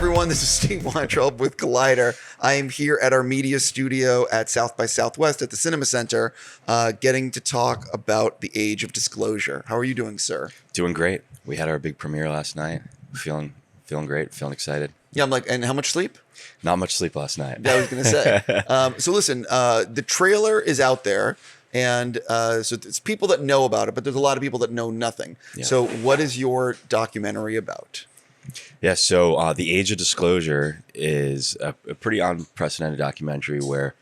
everyone. This is Steve Weintraub with Collider. I am here at our media studio at South by Southwest at the Cinema Center, getting to talk about the age of disclosure. How are you doing, sir? Doing great. We had our big premiere last night. Feeling great. Feeling excited. Yeah, I'm like, and how much sleep? Not much sleep last night. I was going to say. So listen, the trailer is out there. And so it's people that know about it, but there's a lot of people that know nothing. Yeah. So what is your documentary about? Yeah, so The Age of Disclosure is a pretty unprecedented documentary where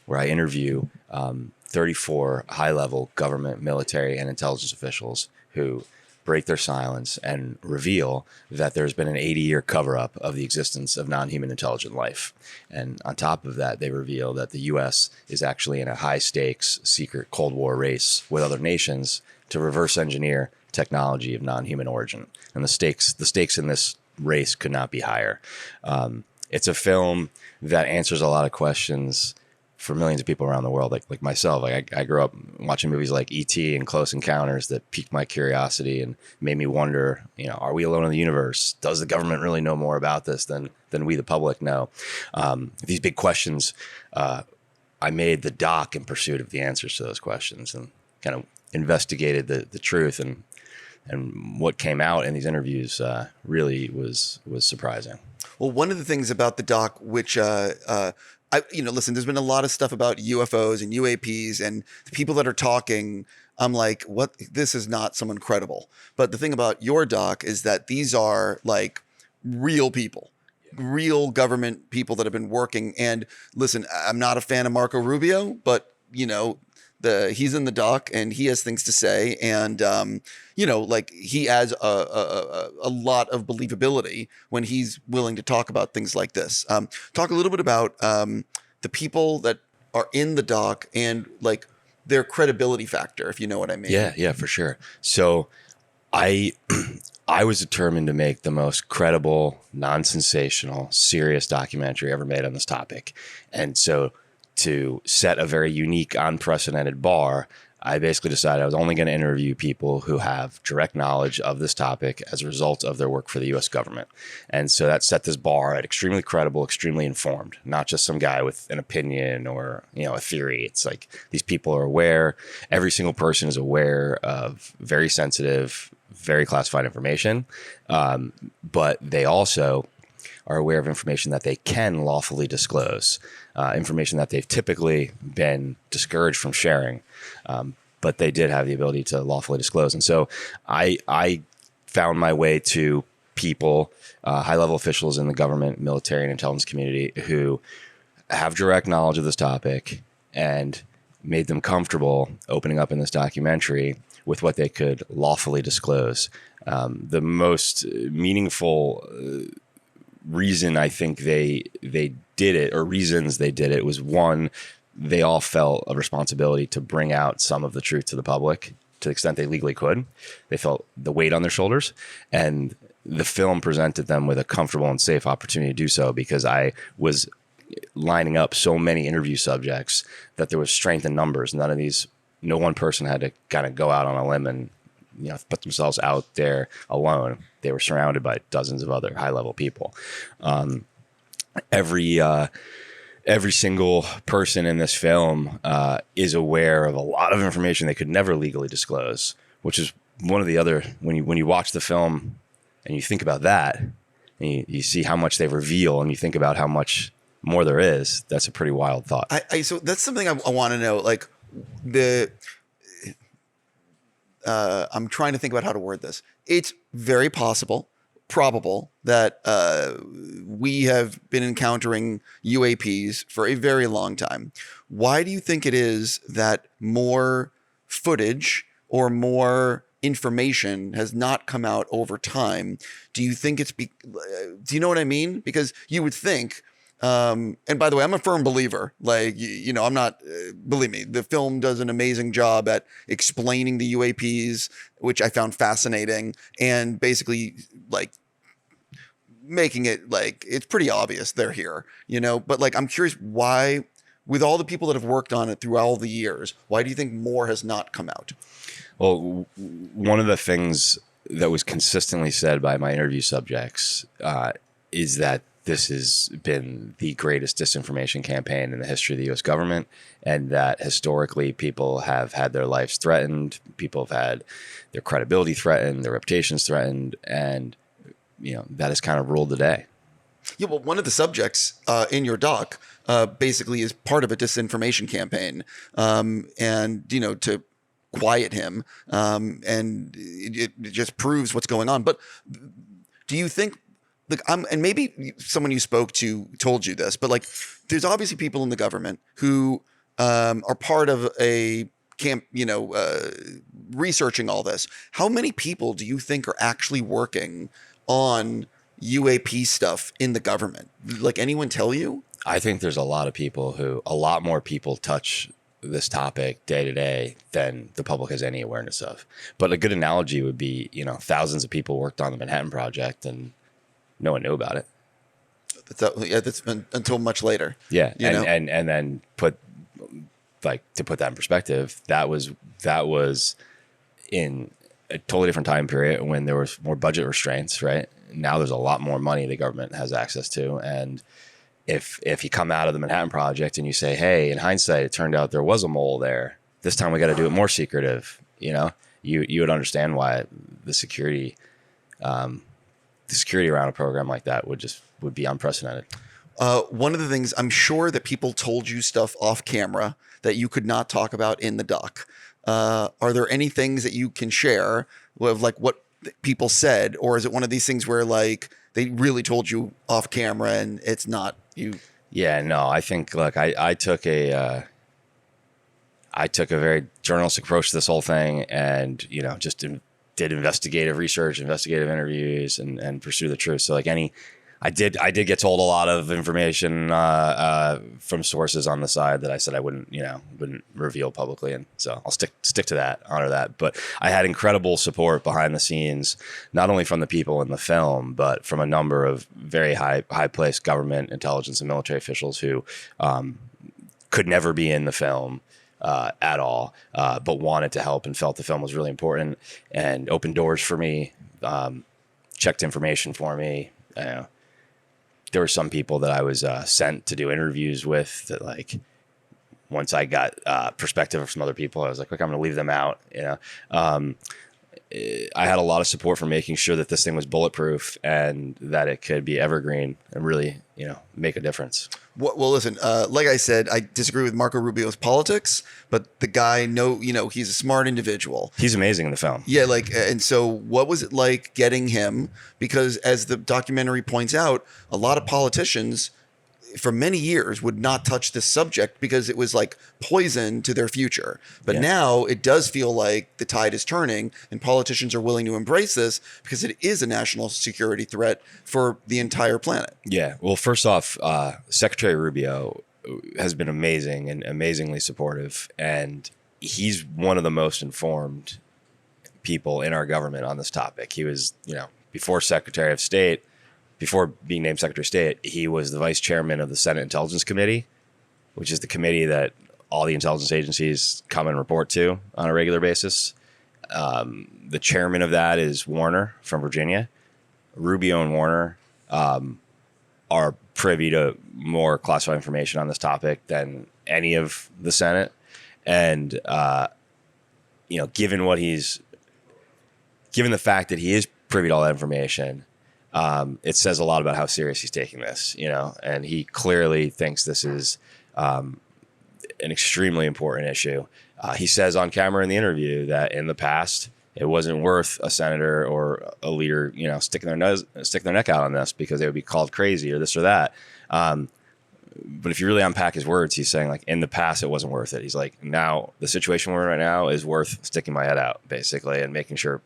I interview 34 high-level government, military, and intelligence officials who break their silence and reveal that there's been an 80-year cover-up of the existence of non-human intelligent life. And on top of that, they reveal that the U.S. is actually in a high-stakes, secret Cold War race with other nations to reverse engineer technology of non-human origin. And the stakes in this race could not be higher. It's a film that answers a lot of questions for millions of people around the world, like myself. Like I grew up watching movies like E.T. and Close Encounters that piqued my curiosity and made me wonder, are we alone in the universe? Does the government really know more about this than we, the public, know? These big questions, I made the doc in pursuit of the answers to those questions and kind of investigated the truth, and what came out in these interviews really was surprising. Well, one of the things about the doc, which listen, there's been a lot of stuff about UFOs and UAPs, and the people that are talking, I'm like, what? This is not someone credible. But the thing about your doc is that these are like real people, real government people that have been working. And listen, I'm not a fan of Marco Rubio, but he's in the doc and he has things to say, and he adds a lot of believability when he's willing to talk about things like this. Talk a little bit about the people that are in the doc and like their credibility factor, if you know what I mean. Yeah, for sure. So I was determined to make the most credible, non-sensational, serious documentary ever made on this topic, and so to set a very unique, unprecedented bar, I basically decided I was only going to interview people who have direct knowledge of this topic as a result of their work for the U.S. government. And so that set this bar at extremely credible, extremely informed, not just some guy with an opinion or, a theory. It's like these people are aware. Every single person is aware of very sensitive, very classified information. But they also are aware of information that they can lawfully disclose, information that they've typically been discouraged from sharing, but they did have the ability to lawfully disclose. And so I found my way to people, high-level officials in the government, military, and intelligence community who have direct knowledge of this topic and made them comfortable opening up in this documentary with what they could lawfully disclose. The most meaningful reason I think they did it, or reasons they did it, was one, they all felt a responsibility to bring out some of the truth to the public to the extent they legally could. They felt the weight on their shoulders, and the film presented them with a comfortable and safe opportunity to do so, because I was lining up so many interview subjects that there was strength in numbers. No one person had to kind of go out on a limb and put themselves out there alone. They were surrounded by dozens of other high-level people. Every single person in this film is aware of a lot of information they could never legally disclose, which is one of the other, when you watch the film and you think about that, and you see how much they reveal, and you think about how much more there is, that's a pretty wild thought. So that's something I want to know. Like I'm trying to think about how to word this. It's very probable that we have been encountering UAPs for a very long time. Why do you think it is that more footage or more information has not come out over time? Do you think do you know what I mean? Because you would think, and by the way, I'm a firm believer, like, I'm not, believe me, the film does an amazing job at explaining the UAPs, which I found fascinating, and basically like making it like, it's pretty obvious they're here, but like, I'm curious why, with all the people that have worked on it through all the years, why do you think more has not come out? Well, one of the things that was consistently said by my interview subjects is that this has been the greatest disinformation campaign in the history of the U.S. government, and that historically people have had their lives threatened, people have had their credibility threatened, their reputations threatened, and that has kind of ruled the day. Yeah, well, one of the subjects in your doc basically is part of a disinformation campaign, and to quiet him, and it just proves what's going on. But do you think? Like, and maybe someone you spoke to told you this, but like, there's obviously people in the government who are part of a camp, researching all this. How many people do you think are actually working on UAP stuff in the government? Like, anyone tell you? I think there's a lot more people touch this topic day to day than the public has any awareness of. But a good analogy would be, thousands of people worked on the Manhattan Project and no one knew about it. That's been until much later. Yeah. And then to put that in perspective, that was in a totally different time period when there was more budget restraints, right? Now there's a lot more money the government has access to. And if you come out of the Manhattan Project and you say, hey, in hindsight, it turned out there was a mole there, this time we got to do it more secretive, you would understand why the security around a program like that would be unprecedented. One of the things, I'm sure that people told you stuff off camera that you could not talk about in the doc. Are there any things that you can share with like what people said, or is it one of these things where like they really told you off camera and it's not you? Yeah, no, I think, look, I took a very journalistic approach to this whole thing, and did investigative research, investigative interviews, and pursue the truth. So like I did get told a lot of information from sources on the side that I said I wouldn't reveal publicly, and so I'll stick to that, honor that. But I had incredible support behind the scenes, not only from the people in the film, but from a number of very high placed government, intelligence, and military officials who could never be in the film at all, but wanted to help and felt the film was really important and opened doors for me, checked information for me. There were some people that I was sent to do interviews with that, like, once I got perspective of some other people, I was like, look, I'm going to leave them out. I had a lot of support for making sure that this thing was bulletproof and that it could be evergreen and really, make a difference. Well, listen, like I said, I disagree with Marco Rubio's politics, but the guy, he's a smart individual. He's amazing in the film. Yeah, and so what was it like getting him? Because as the documentary points out, a lot of politicians for many years would not touch this subject because it was like poison to their future. But now it does feel like the tide is turning and politicians are willing to embrace this because it is a national security threat for the entire planet. Yeah. Well, first off, Secretary Rubio has been amazing and amazingly supportive. And he's one of the most informed people in our government on this topic. He was, before Secretary of State, before being named Secretary of State, he was the vice chairman of the Senate Intelligence Committee, which is the committee that all the intelligence agencies come and report to on a regular basis. The chairman of that is Warner from Virginia. Rubio and Warner are privy to more classified information on this topic than any of the Senate. And, given the fact that he is privy to all that information, it says a lot about how serious he's taking this, and he clearly thinks this is an extremely important issue. He says on camera in the interview that in the past, it wasn't worth a senator or a leader, sticking their neck out on this because they would be called crazy or this or that. But if you really unpack his words, he's saying, like, in the past, it wasn't worth it. He's like, now the situation we're in right now is worth sticking my head out, basically, and making sure,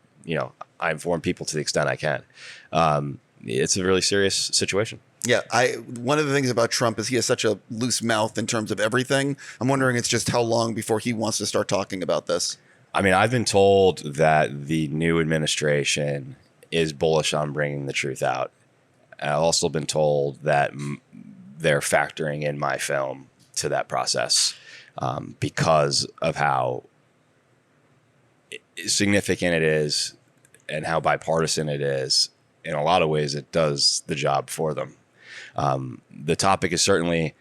I inform people to the extent I can. It's a really serious situation. Yeah, one of the things about Trump is he has such a loose mouth in terms of everything. I'm wondering it's just how long before he wants to start talking about this. I mean, I've been told that the new administration is bullish on bringing the truth out. I've also been told that they're factoring in my film to that process because of how significant it is and how bipartisan it is in a lot of ways, it does the job for them. The topic is certainly,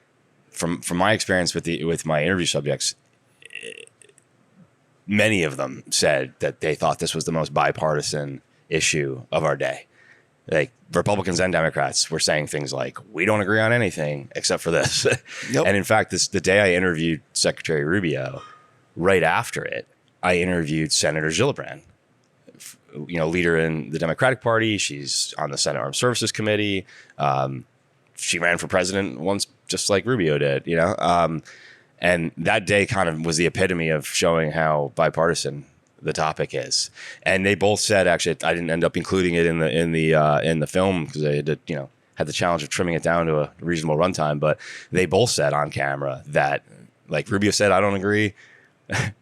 from my experience with my interview subjects, many of them said that they thought this was the most bipartisan issue of our day. Like Republicans and Democrats were saying things like, we don't agree on anything except for this. Yep. And in fact, the day I interviewed Secretary Rubio, right after it, I interviewed Senator Gillibrand, leader in the Democratic Party. She's on the Senate Armed Services Committee. She ran for president once, just like Rubio did, and that day kind of was the epitome of showing how bipartisan the topic is. And they both said, actually, I didn't end up including it in the film because they had the challenge of trimming it down to a reasonable runtime. But they both said on camera that, like Rubio said, I don't agree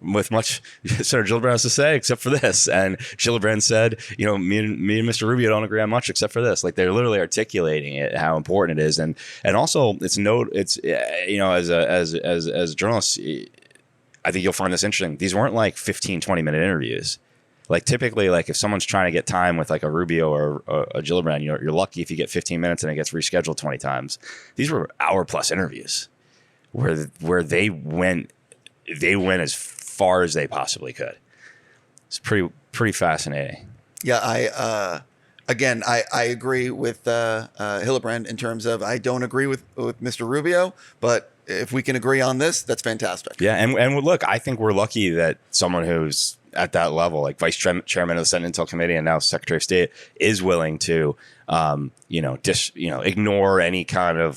with much Senator Gillibrand has to say except for this, and Gillibrand said, me and Mr. Rubio don't agree on much except for this. Like they're literally articulating it, how important it is, and also as journalists, I think you'll find this interesting. These weren't like 15-20 minute interviews. Like typically, like if someone's trying to get time with like a Rubio or a Gillibrand, you're lucky if you get 15 minutes and it gets rescheduled 20 times. These were hour-plus interviews where they went as far as they possibly could. It's pretty fascinating. Yeah, I agree with Hillebrand in terms of I don't agree with Mr. Rubio, but if we can agree on this, that's fantastic. Yeah, and look, I think we're lucky that someone who's at that level, like Vice Chairman of the Senate Intel Committee and now Secretary of State, is willing to, ignore any kind of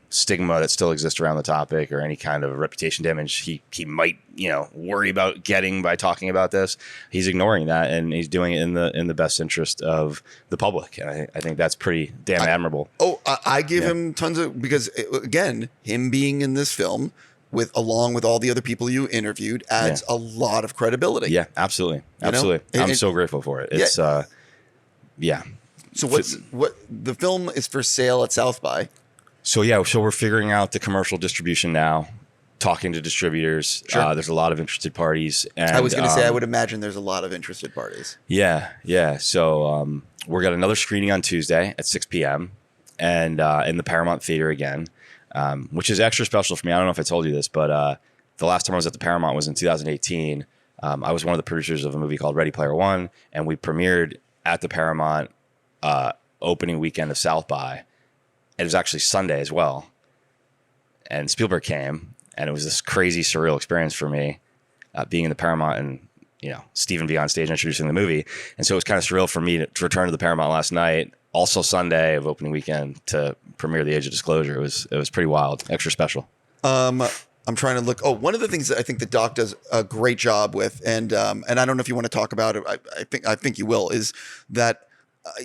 stigma that still exists around the topic or any kind of reputation damage he might worry about getting by talking about this. He's ignoring that, and he's doing it in the best interest of the public. And I think that's pretty damn admirable. I give him tons of, because again, him being in this film along with all the other people you interviewed adds a lot of credibility. Yeah, absolutely. I'm so grateful for it. It's So what the film is for sale at South by? So we're figuring out the commercial distribution now, talking to distributors. Sure. There's a lot of interested parties. And I was going to say, I would imagine there's a lot of interested parties. Yeah. So we're got another screening on Tuesday at 6 p.m. and in the Paramount Theater again, which is extra special for me. I don't know if I told you this, but the last time I was at the Paramount was in 2018. I was one of the producers of a movie called Ready Player One, and we premiered at the Paramount opening weekend of South by. It was actually Sunday as well. And Spielberg came, and it was this crazy, surreal experience for me, being in the Paramount and, Steven be on stage introducing the movie. And so it was kind of surreal for me to return to the Paramount last night, also Sunday of opening weekend, to premiere The Age of Disclosure. It was pretty wild, extra special. I'm trying to look. One of the things that I think the doc does a great job with, and I don't know if you want to talk about it. I think you will. Is that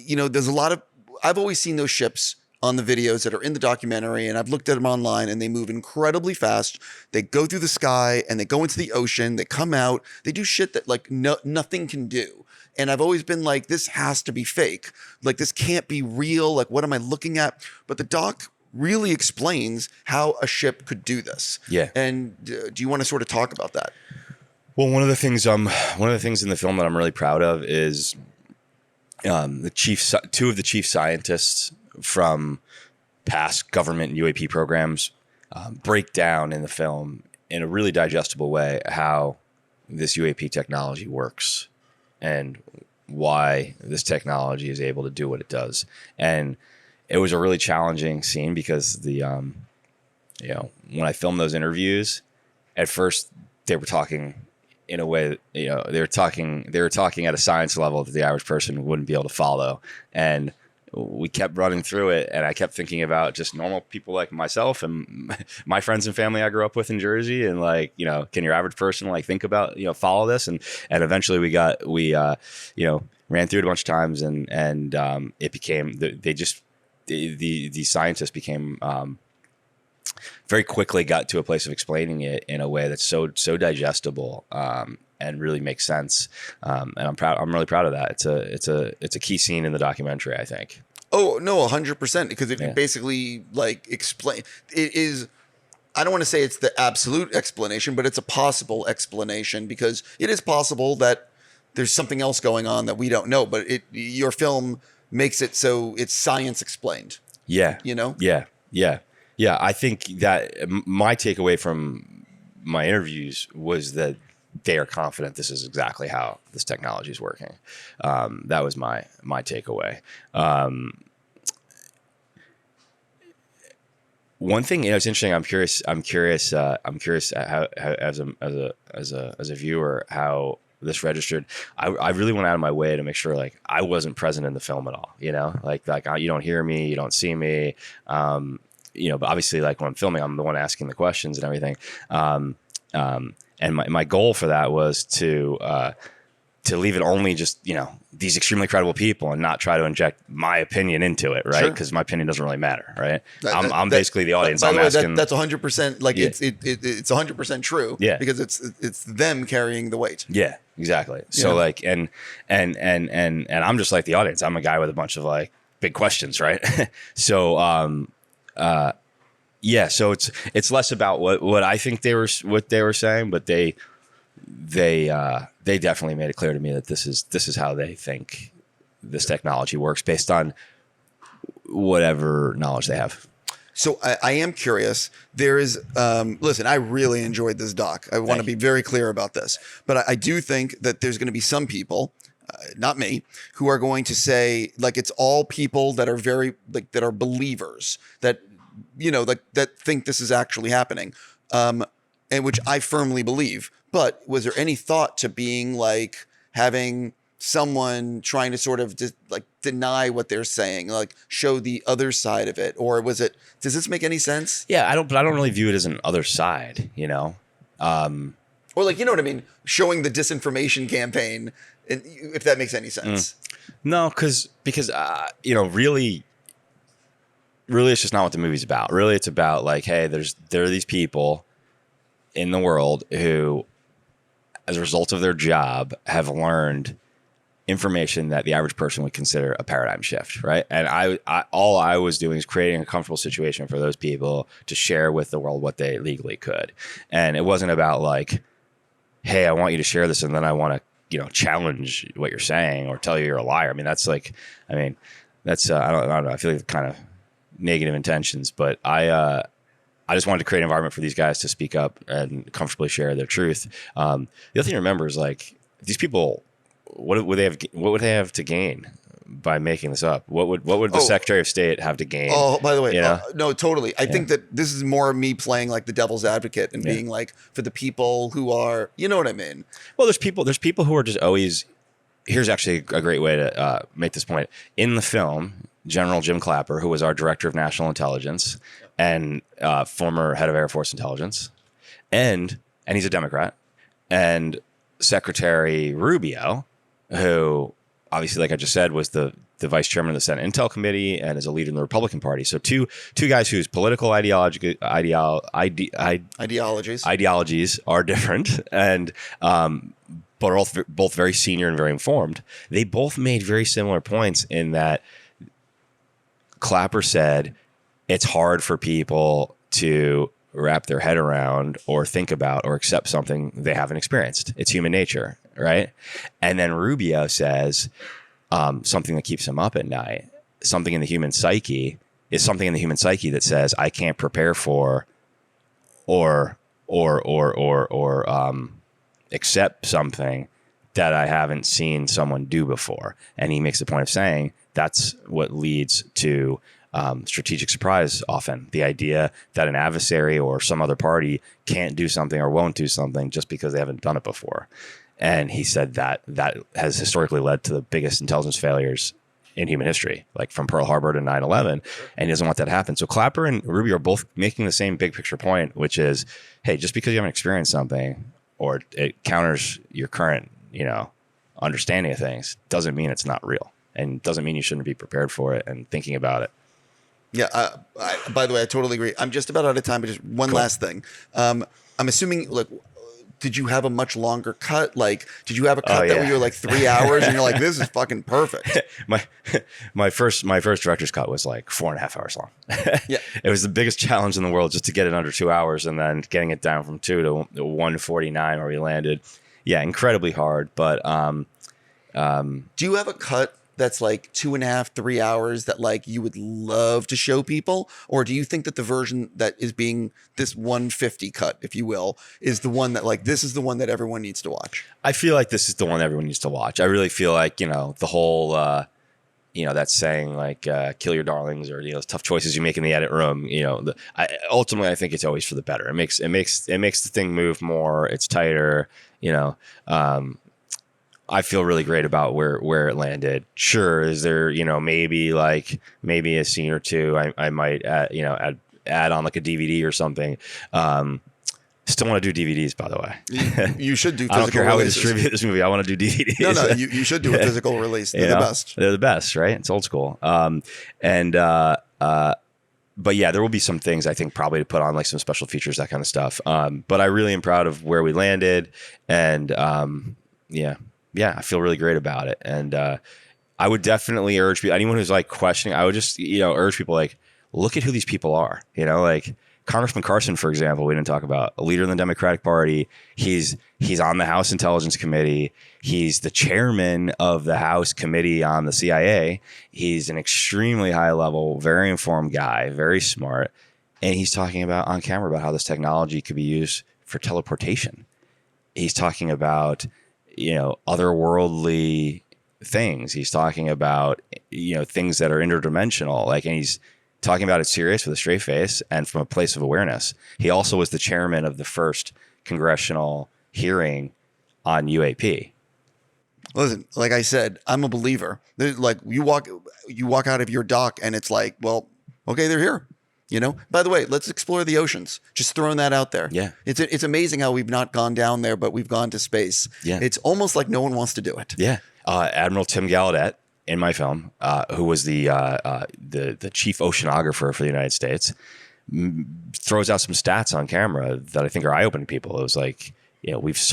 there's a lot of, I've always seen those ships on the videos that are in the documentary, and I've looked at them online, and they move incredibly fast. They go through the sky and they go into the ocean. They come out. They do shit that like nothing can do. And I've always been like, this has to be fake. Like this can't be real. Like what am I looking at? But the doc really explains how a ship could do this. Yeah. And do you want to sort of talk about that? Well, one of the things in the film that I'm really proud of is two of the chief scientists from past government and UAP programs break down in the film in a really digestible way how this UAP technology works and why this technology is able to do what it does. And it was a really challenging scene because when I filmed those interviews, at first they were talking in a way that, they were talking at a science level that the average person wouldn't be able to follow. And we kept running through it, and I kept thinking about just normal people like myself and my friends and family I grew up with in Jersey, and can your average person think about follow this? And eventually we ran through it a bunch of times, and it became the scientists became very quickly got to a place of explaining it in a way that's so digestible and really makes sense. And I'm really proud of that. It's a key scene in the documentary, I think. Oh no, 100%, because it basically explain. It is. I don't want to say it's the absolute explanation, but it's a possible explanation, because it is possible that there's something else going on that we don't know, but your film makes it so it's science explained. Yeah. You know? Yeah. Yeah. Yeah. I think that my takeaway from my interviews was that they are confident this is exactly how this technology is working. That was my takeaway. One thing, it's interesting. I'm curious how as a viewer, how this registered. I really went out of my way to make sure like I wasn't present in the film at all. Like you don't hear me, you don't see me. But obviously, like when I'm filming, I'm the one asking the questions and everything. And my goal for that was to leave it only just, these extremely credible people and not try to inject my opinion into it. Right. Because my opinion doesn't really matter. Right. I'm basically the audience. By I'm the way, asking. that's 100%. Like it's 100% true. Yeah. Because it's them carrying the weight. Yeah, exactly. So like, and I'm just like the audience. I'm a guy with a bunch of like big questions. Right. So, yeah. So it's less about what I think they were saying, but they definitely made it clear to me that this is how they think this technology works based on whatever knowledge they have. So I am curious. There is, listen, I really enjoyed this doc. I want to be very clear about this, but I do think that there's going to be some people, not me, who are going to say like it's all people that are very like that are believers that that think this is actually happening, and which I firmly believe. But was there any thought to being like having someone trying to sort of deny what they're saying, like show the other side of it? Or does this make any sense? Yeah, I don't really view it as an other side, Or like, you know what I mean? Showing the disinformation campaign, if that makes any sense. No, because really it's just not what the movie's about. Really it's about like, hey, there are these people in the world who, as a result of their job, have learned information that the average person would consider a paradigm shift, right? And all I was doing is creating a comfortable situation for those people to share with the world what they legally could. And it wasn't about like, hey, I want you to share this, and then I want to, challenge what you're saying or tell you you're a liar. That's I don't know. I feel like kind of negative intentions, but I just wanted to create an environment for these guys to speak up and comfortably share their truth. The other thing to remember is like these people, what would they have to gain by making this up? What would the Secretary of State have to gain? Oh, by the way, no, totally. I think that this is more me playing like the devil's advocate and being like for the people who are, you know what I mean? Well, there's people who are just always. Here's actually a great way to make this point. In the film, General Jim Clapper, who was our Director of National Intelligence and former head of Air Force Intelligence, and he's a Democrat, and Secretary Rubio, who obviously, like I just said, was the vice chairman of the Senate Intel Committee and is a leader in the Republican Party. So two guys whose political ideologies are different, and but are both very senior and very informed. They both made very similar points in that Clapper said it's hard for people to wrap their head around or think about or accept something they haven't experienced. It's human nature, right? And then Rubio says something that keeps him up at night, something in the human psyche that says I can't prepare for or accept something that I haven't seen someone do before. And he makes the point of saying that's what leads to strategic surprise often. The idea that an adversary or some other party can't do something or won't do something just because they haven't done it before. And he said that has historically led to the biggest intelligence failures in human history, like from Pearl Harbor to 9/11. And he doesn't want that to happen. So Clapper and Rubio are both making the same big picture point, which is, hey, just because you haven't experienced something or it counters your current, understanding of things doesn't mean it's not real, and doesn't mean you shouldn't be prepared for it and thinking about it. Yeah. By the way, I totally agree. I'm just about out of time, but just one last thing. I'm assuming, look, did you have a much longer cut? Like, did you have a cut that where you were like 3 hours and you're like, this is fucking perfect? My first director's cut was like 4.5 hours long. Yeah. It was the biggest challenge in the world just to get it under 2 hours, and then getting it down from 2 to 1:49 where we landed. Yeah, incredibly hard. But do you have a cut that's like 2.5, 3 hours that like you would love to show people? Or do you think that the version that is being this 150 cut, if you will, is the one that like, this is the one that everyone needs to watch? I feel like this is the one everyone needs to watch. I really feel like, the whole, that saying like, kill your darlings, or, tough choices you make in the edit room, ultimately I think it's always for the better. It makes the thing move more. It's tighter, I feel really great about where it landed. Sure, is there maybe a scene or two I might add on like a DVD or something. Still want to do DVDs, by the way. You should do. I don't care how we releases. distribute this movie. I want to do DVDs. No, you should do a physical release. They're the best. They're the best, right? It's old school. But yeah, there will be some things I think probably to put on, like some special features, that kind of stuff. But I really am proud of where we landed, and I feel really great about it. And I would definitely urge people, anyone who's like questioning, I would just urge people, like, look at who these people are. Like Congressman Carson, for example, we didn't talk about, a leader in the Democratic Party. He's on the House Intelligence Committee. He's the chairman of the House Committee on the CIA. He's an extremely high level, very informed guy, very smart. And he's talking about on camera about how this technology could be used for teleportation. He's talking about, otherworldly things. He's talking about, things that are interdimensional. And he's talking about it serious with a straight face and from a place of awareness. He also was the chairman of the first congressional hearing on UAP. Listen, like I said, I'm a believer. Like you walk out of your dock and it's like, well, okay, they're here. By the way, let's explore the oceans. Just throwing that out there. Yeah. It's amazing how we've not gone down there, but we've gone to space. Yeah. It's almost like no one wants to do it. Yeah. Admiral Tim Gallaudet in my film, who was the chief oceanographer for the United States, throws out some stats on camera that I think are eye-opening to people. It was like, we've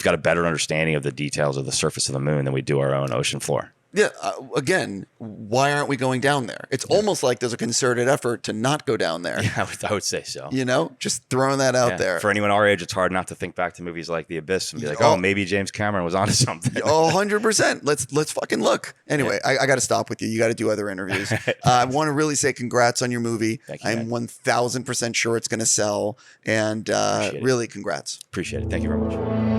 got a better understanding of the details of the surface of the moon than we do our own ocean floor. Yeah. Again, why aren't we going down there? It's almost like there's a concerted effort to not go down there. Yeah, I would say so. Just throwing that out there. For anyone our age, it's hard not to think back to movies like The Abyss and be like, oh, maybe James Cameron was onto something. 100%. Let's fucking look. Anyway, I got to stop with you. You got to do other interviews. I want to really say congrats on your movie. Thank you, I'm 1,000% sure it's going to sell. And really, congrats. Appreciate it. Thank you very much.